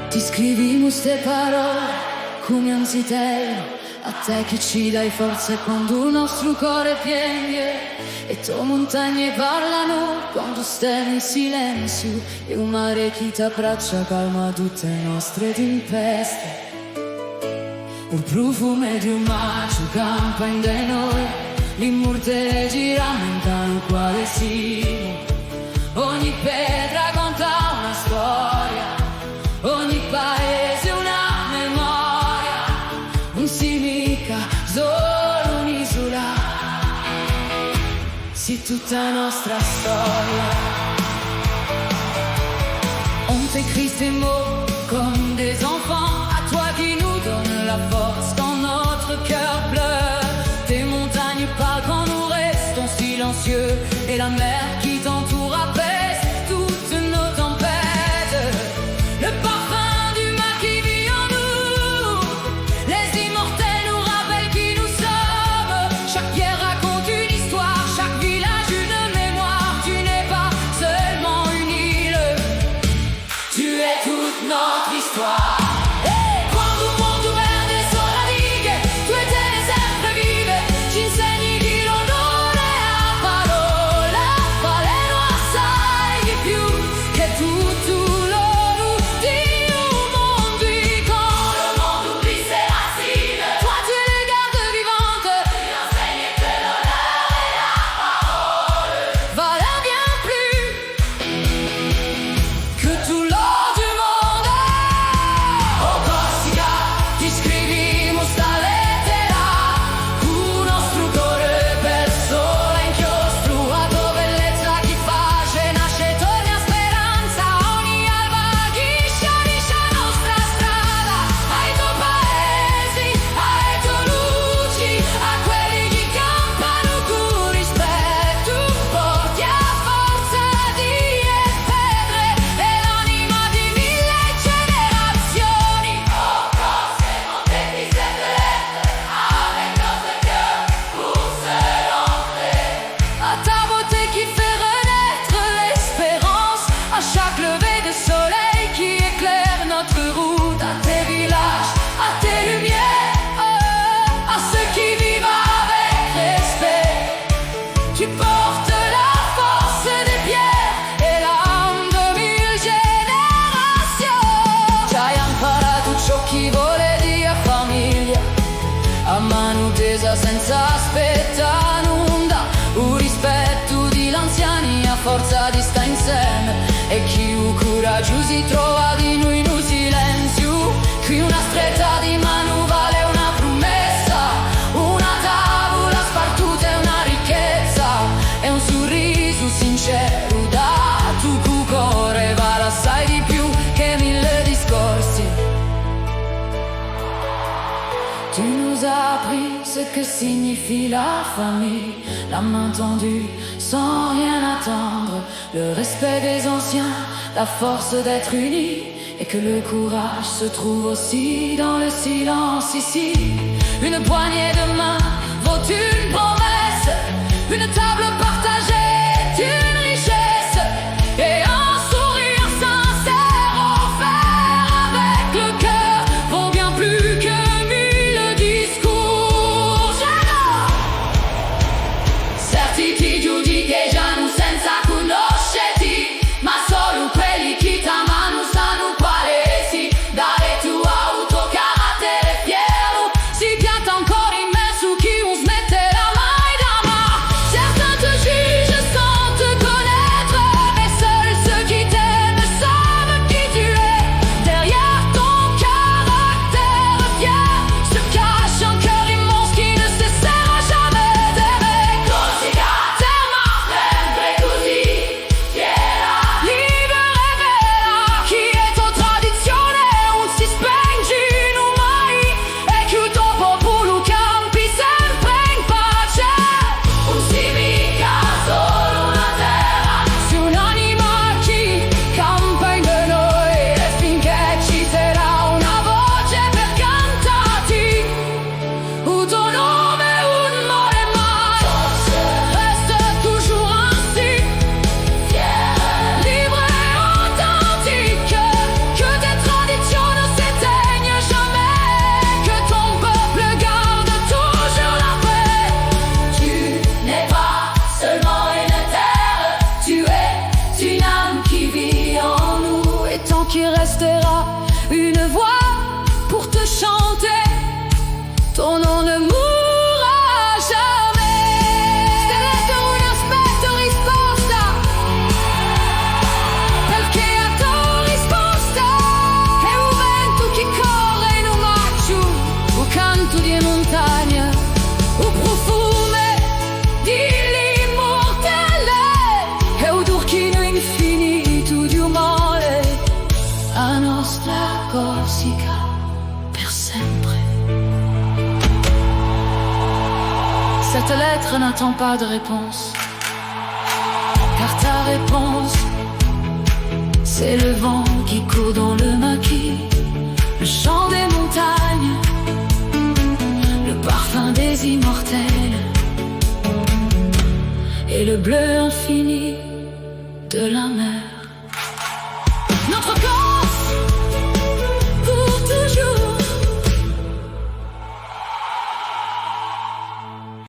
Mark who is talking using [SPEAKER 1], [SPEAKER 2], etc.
[SPEAKER 1] Ti scrivimo ste parole come anzitempo, a te che ci dai forza quando il nostro cuore piange, e tu montagne parlano quando stai in silenzio, e un mare che ti abbraccia calma tutte le nostre tempeste. Un profumo di un maggio campa in de noi, l'immorte ci rammentano quale siamo. Ogni pietra conta una storia, ogni paese una memoria, non si mica solo un'isola, sì tutta nostra storia. On t'écrit ces mots comme des enfants, à toi qui nous donne la force quand notre cœur pleure. Tes montagnes parlent quand nous restons silencieux, et la mer qui t'entoure apaise toutes nos tempêtes. Le parfum du mal qui vit en nous, les immortels nous rappellent qui nous sommes. Chaque pierre raconte une histoire, chaque village une mémoire. Tu n'es pas seulement une île, tu es toute notre histoire. Senza aspettare nulla, un rispetto di l'anziani a forza di sta insieme, e chi coraggio si trova di noi in un silenzio. Qui una stretta di mano vale una promessa, una tavola spartuta è una ricchezza, e un sorriso sincero da tu cuore vale assai di più che 1000 discorsi. Tu nous as appris ce que signifie la famille, la main tendue sans rien attendre, le respect des anciens, la force d'être unis, et que le courage se trouve aussi dans le silence ici. Une poignée de main vaut une promesse, une table partagée est une richesse, et un sourire sincère offert avec le cœur vaut bien plus que ti giudichi già non senza conoscerti, ma solo quelli che t'amano sanno quale si. Dare tu auto carattere fiero, si pianta ancora in me su chi non smetterà mai d'amare. Certains te jugent qui restera une voix pour te chanter. Ton nom ne mourra jamais. Se resta un aspetto risposta, perché a tua risposta è un vento che corre in un maggio, un canto di montagna, un profumo di l'immortale e un durchino infinito di umore. La nostra Corsica per sempre. Cette lettre n'attend pas de réponse, car ta réponse, c'est le vent qui court dans le maquis, le chant des montagnes, le parfum des immortels et le bleu infini de la mer. Notre corps